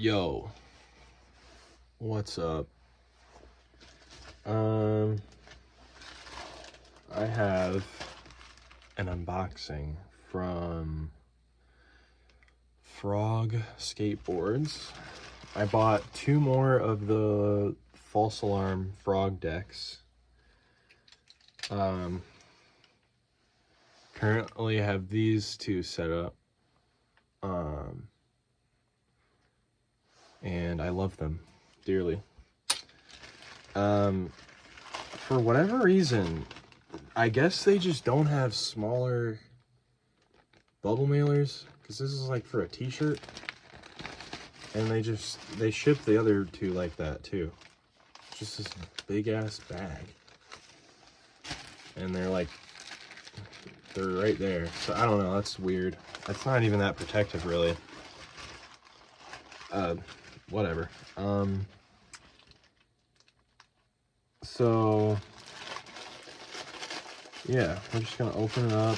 Yo, what's up? I have an unboxing from Frog Skateboards. I bought 2 more of the false alarm frog decks. Currently have these 2 set up. And I love them dearly. For whatever reason, I guess they just don't have smaller bubble mailers, because this is like for a t-shirt, and they ship the other 2 like that too. It's just this big ass bag, and they're right there. So I don't know, that's weird. That's not even that protective really. Whatever. So yeah, we're just gonna open it up.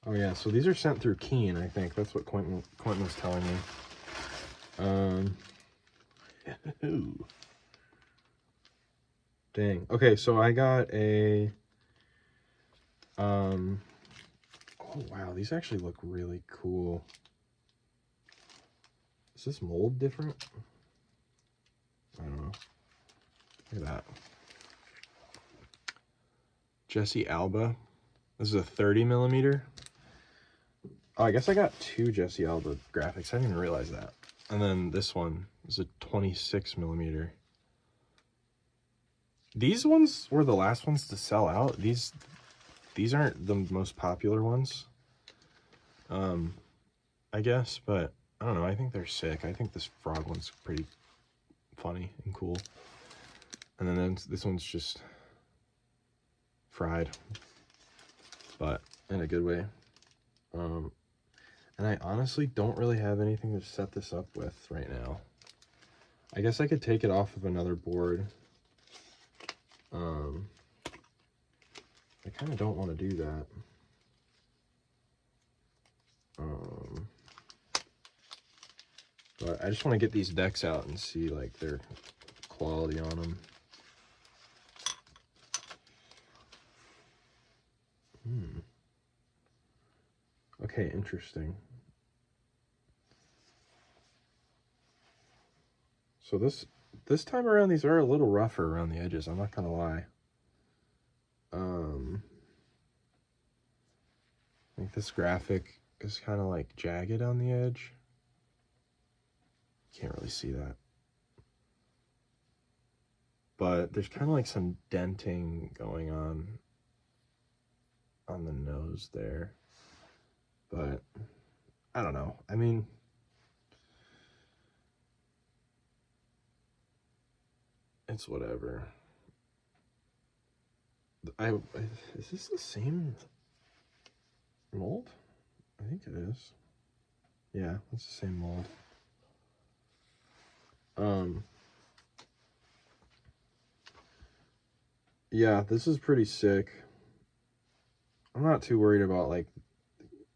Oh yeah, so these are sent through Keen, I think. That's what Quentin was telling me. Dang. Okay, so I got a oh wow, these actually look really cool. Is this mold different? I don't know. Look at that. Jesse Alba. This is a 30 millimeter. Oh, I guess I got 2 Jesse Alba graphics. I didn't even realize that. And then this one is a 26 millimeter. These ones were the last ones to sell out. These aren't the most popular ones, I guess, but I don't know. I think they're sick. I think this frog one's pretty funny and cool. And then this one's just fried, but in a good way. And I honestly don't really have anything to set this up with right now. I guess I could take it off of another board. I kind of don't want to do that. But I just want to get these decks out and see like their quality on them. Okay, interesting. So this time around, these are a little rougher around the edges, I'm not gonna lie. I think this graphic is kind of like jagged on the edge. Can't really see that. But there's kind of like some denting going on the nose there. But I don't know. I mean, it's whatever. Is this the same mold? I think it is. Yeah, it's the same mold. Yeah, this is pretty sick. I'm not too worried about like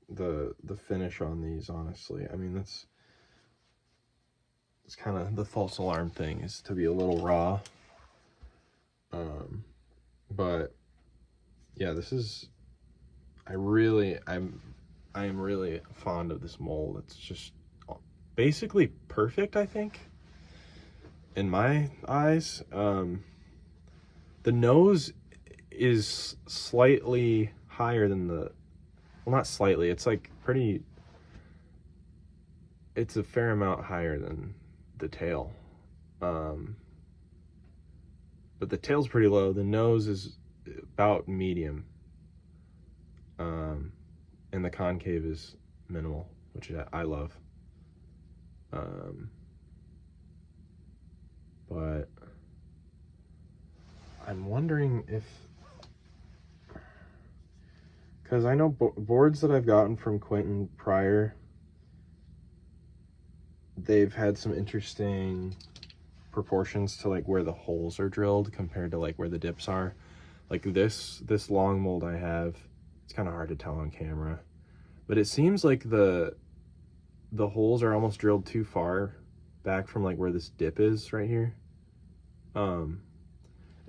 the finish on these, honestly. I mean, it's kind of the false alarm thing, is to be a little raw. But yeah, this is, I am really fond of this mold. It's just basically perfect, I think, in my eyes. The nose is slightly higher than the, well, not slightly, it's like pretty, it's a fair amount higher than the tail. But the tail's pretty low. The nose is about medium. And the concave is minimal, which I love. But I'm wondering if, because I know boards that I've gotten from Quentin prior, they've had some interesting proportions to like where the holes are drilled compared to like where the dips are. Like this long mold I have, it's kind of hard to tell on camera, but it seems like the holes are almost drilled too far back from like where this dip is right here. And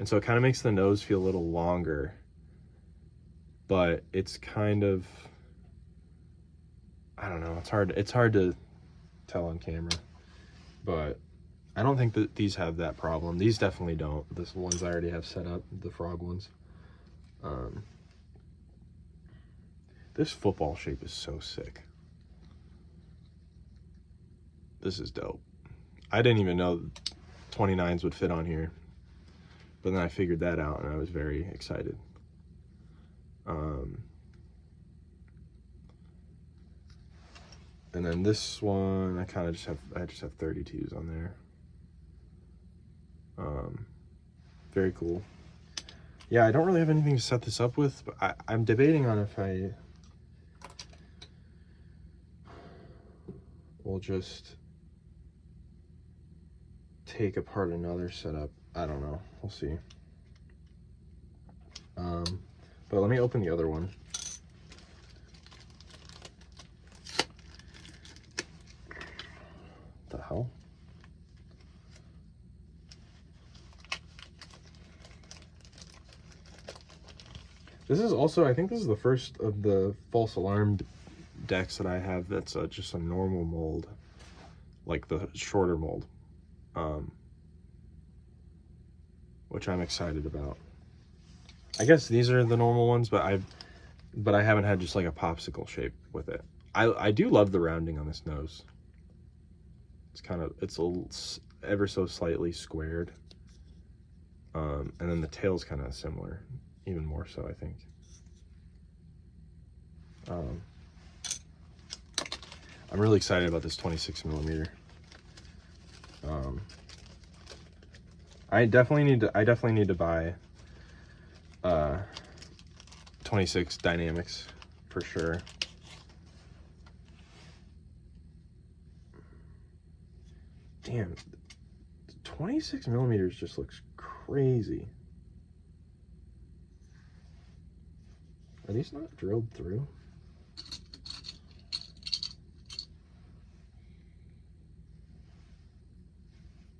so it kind of makes the nose feel a little longer, but it's kind of, I don't know, it's hard to tell on camera, but I don't think that these have that problem. These definitely don't. This ones I already have set up, the frog ones. This football shape is so sick. This is dope. I didn't even know 29s would fit on here, but then I figured that out and I was very excited. And then this one, I just have 32s on there. Very cool. Yeah, I don't really have anything to set this up with, but I'm debating on if I will just take apart another setup. I don't know. We'll see. But let me open the other one. What the hell? This is also, I think this is the first of the false alarm decks that I have that's just a normal mold, like the shorter mold, which I'm excited about. I guess these are the normal ones, but I haven't had just like a popsicle shape with it. I do love the rounding on this nose. It's a little, ever so slightly squared, and then the tail's kind of similar. Even more so, I think. I'm really excited about this 26 millimeter. I definitely need to buy 26 dynamics for sure. Damn, 26 millimeters just looks crazy. Are these not drilled through?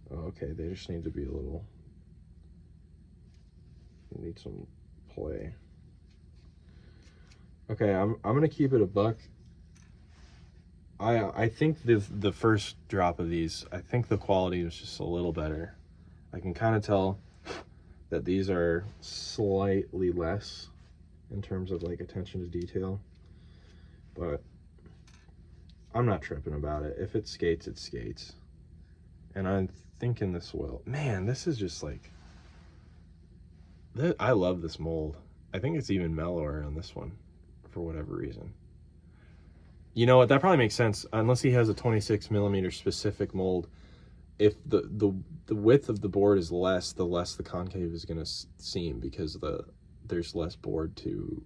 Oh, okay, they just need to be a little, need some play. Okay, I'm gonna keep it a buck. I think the first drop of these, I think the quality was just a little better. I can kind of tell that these are slightly less in terms of like attention to detail, but I'm not tripping about it. If it skates, it skates. And I'm thinking this will. Man, this is just like, I love this mold. I think it's even mellower on this one for whatever reason. You know what, that probably makes sense, unless he has a 26 millimeter specific mold. If the width of the board is less, the less the concave is going to seem, because there's less board to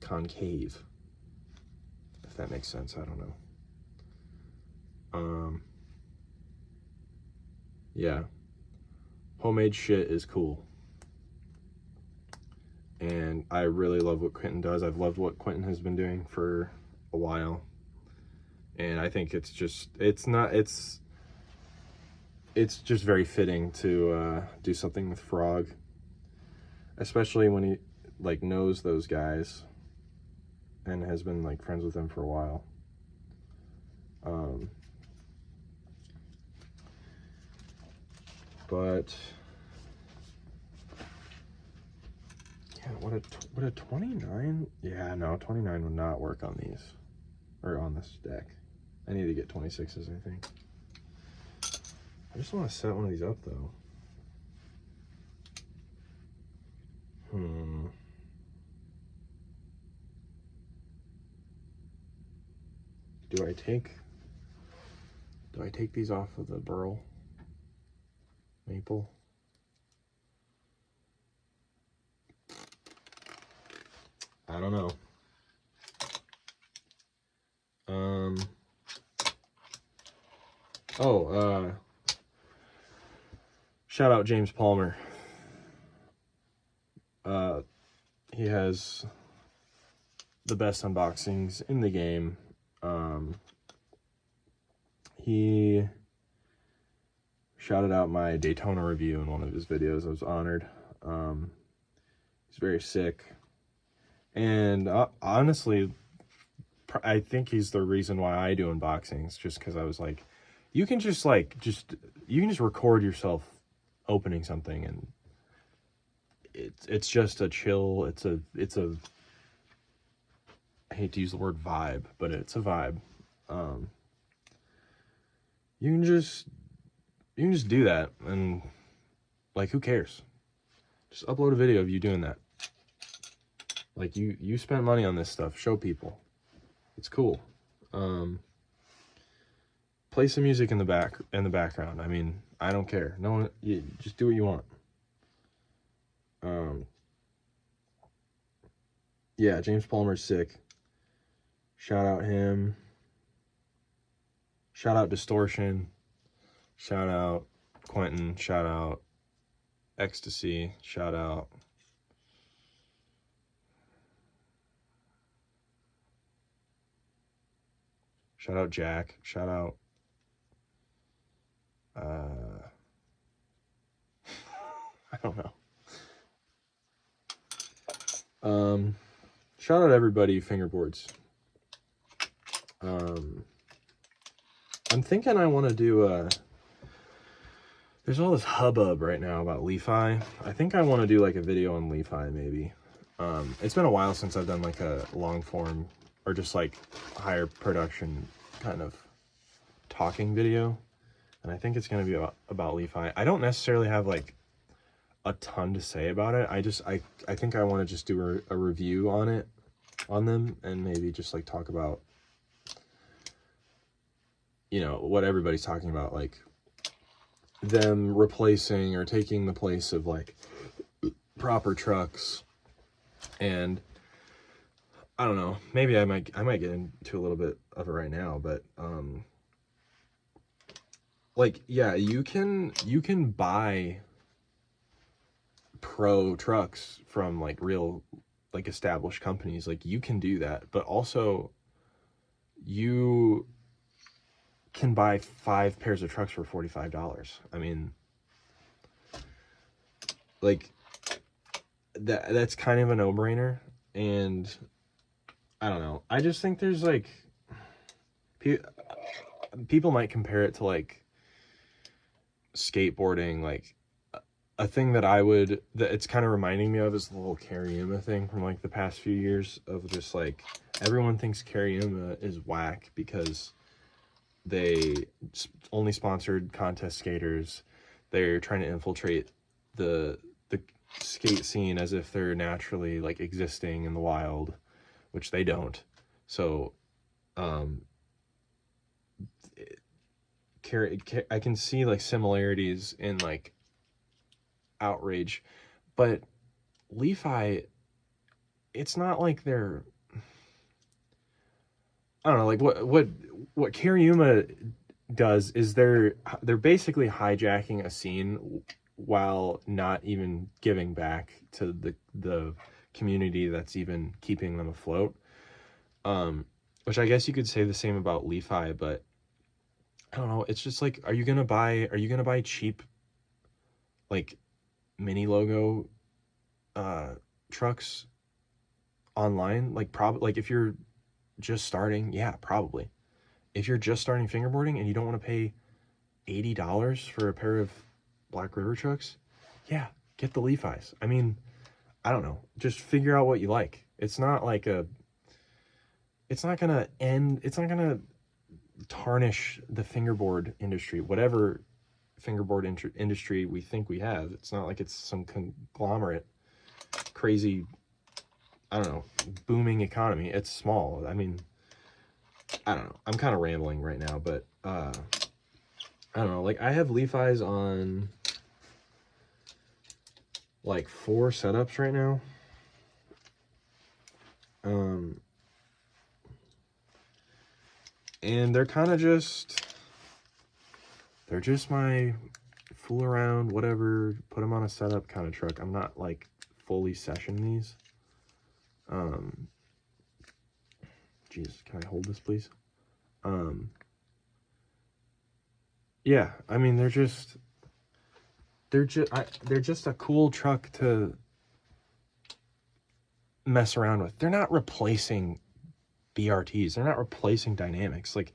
concave, if that makes sense. I don't know. Yeah, homemade shit is cool, and I really love what Quentin does. I've loved what Quentin has been doing for a while, and I think it's just very fitting to do something with Frog, especially when he like knows those guys and has been like friends with them for a while. But yeah, what a 29? Yeah, no, 29 would not work on these, or on this deck. I need to get 26s, I think. I just want to set one of these up though. Do I take these off of the burl maple? I don't know. Shout out James Palmer. He has the best unboxings in the game. He shouted out my Daytona review in one of his videos. I was honored. He's very sick. And honestly, I think he's the reason why I do unboxings, just because I was like, you can just record yourself opening something, and it's just a chill, it's a I hate to use the word vibe, but it's a vibe. You can just do that, and like, who cares? Just upload a video of you doing that. Like, you spent money on this stuff. Show people. It's cool. Play some music in the background. I mean, I don't care. No one, you just do what you want. Yeah, James Palmer's sick. Shout out him. Shout out Distortion. Shout out Quentin. Shout out Ecstasy. Shout out Jack. Shout out I don't know. Shout out everybody, Fingerboards. I'm thinking I want to do there's all this hubbub right now about Leafi. I think I want to do like a video on Leafi, maybe. It's been a while since I've done like a long form or just like higher production kind of talking video, and I think it's going to be about Leafi. I don't necessarily have like a ton to say about it. I think I want to just do a review on them, and maybe just like talk about, you know, what everybody's talking about, like them replacing or taking the place of like proper trucks. And I don't know, maybe I might get into a little bit of it right now, but like, yeah, you can buy pro trucks from like real, like, established companies. Like, you can do that, but also you can buy 5 pairs of trucks for $45. I mean, like, that's kind of a no-brainer. And I don't know, I just think there's like, people might compare it to like skateboarding. Like, a thing that it's kind of reminding me of is the little Cariuma thing from like the past few years, of just like, everyone thinks Cariuma is whack because they only sponsored contest skaters. They're trying to infiltrate the skate scene as if they're naturally like existing in the wild, which they don't. So I can see like similarities in like outrage, but Leafi, it's not like they're, I don't know, like what Cariuma does is they're basically hijacking a scene while not even giving back to the community that's even keeping them afloat. Which I guess you could say the same about Leafi, but I don't know, it's just like, are you gonna buy cheap like mini logo trucks online? Like, probably, like, if you're just starting, yeah, probably. If you're just starting fingerboarding and you don't want to pay $80 for a pair of Black River trucks, yeah, get the Leafis. I mean, I don't know, just figure out what you like. It's not gonna tarnish the fingerboard industry, whatever fingerboard industry we think we have. It's not like it's some conglomerate, crazy, I don't know, booming economy. It's small. I mean, I don't know, I'm kind of rambling right now, but I don't know, like, I have Leafis on like 4 setups right now. And they're kind of they're just my fool around, whatever, put them on a setup kind of truck. I'm not like fully session these. Jeez, can I hold this, please? Yeah, I mean, they're just a cool truck to mess around with. They're not replacing BRTs. They're not replacing dynamics. Like,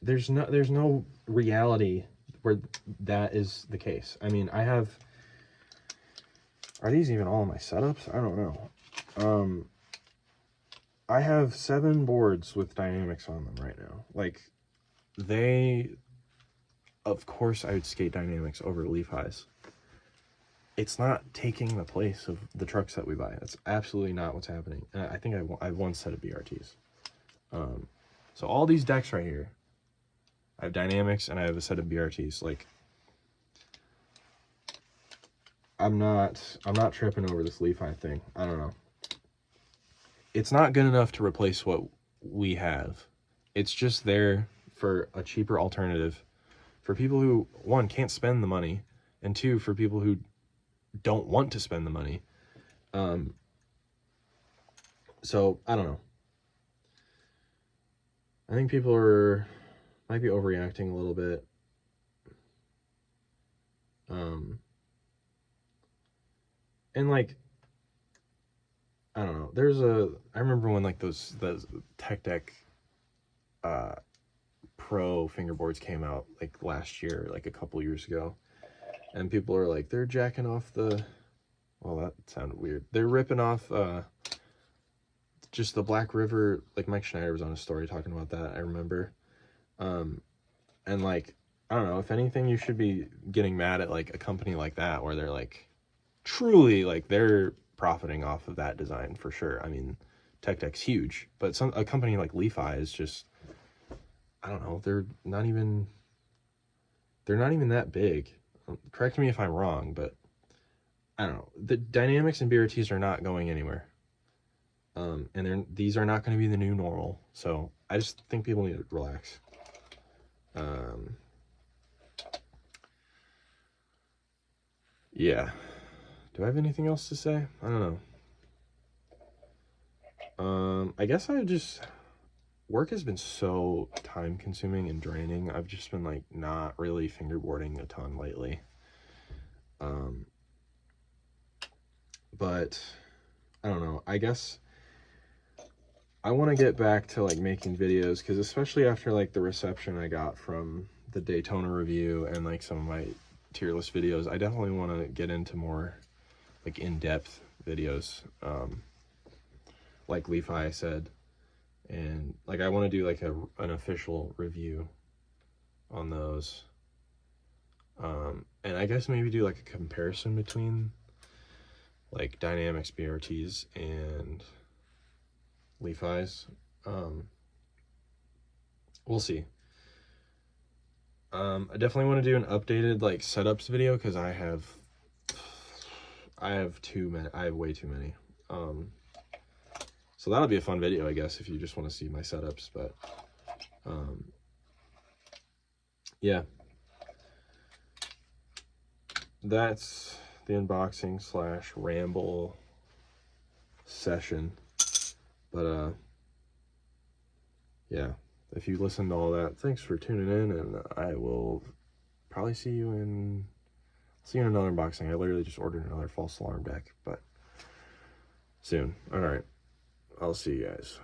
there's no reality where that is the case. I mean, are these even all my setups? I don't know. I have 7 boards with dynamics on them right now. Like, of course I would skate dynamics over Leafi's. It's not taking the place of the trucks that we buy. That's absolutely not what's happening. I think I have one set of BRTs. So all these decks right here, I have dynamics and I have a set of BRTs. Like, I'm not tripping over this Leafi thing. I don't know. It's not good enough to replace what we have. It's just there for a cheaper alternative for people who, 1, can't spend the money, and 2, for people who don't want to spend the money. So I don't know. I think people might be overreacting a little bit. And like, I don't know. I remember when like those Tech Deck Pro fingerboards came out like last year, like a couple years ago, and people are like, they're jacking off well, that sounded weird. They're ripping off just the Black River. Like, Mike Schneider was on a story talking about that, I remember. And like, I don't know, if anything, you should be getting mad at like a company like that where they're like truly like they're profiting off of that design for sure. I mean, Tech Deck's huge, but a company like Leafi is just, I don't know, they're not even that big. Correct me if I'm wrong, but I don't know. The dynamics and BRTs are not going anywhere. And these are not going to be the new normal. So I just think people need to relax. Yeah. Do I have anything else to say? I don't know. I guess work has been so time consuming and draining. I've just been like not really fingerboarding a ton lately. But I don't know. I guess I want to get back to like making videos, because especially after like the reception I got from the Daytona review and like some of my tier list videos, I definitely want to get into more like in-depth videos, like Leafi said, and like I want to do like an official review on those, and I guess maybe do like a comparison between like dynamics BRTs and Leafi's. We'll see. I definitely want to do an updated like setups video, because I have too many. I have way too many. So that'll be a fun video, I guess, if you just want to see my setups. But yeah, that's the unboxing / ramble session. But yeah, if you listened to all that, thanks for tuning in, and I will probably see you in another unboxing. I literally just ordered another false alarm deck, but soon. All right, I'll see you guys.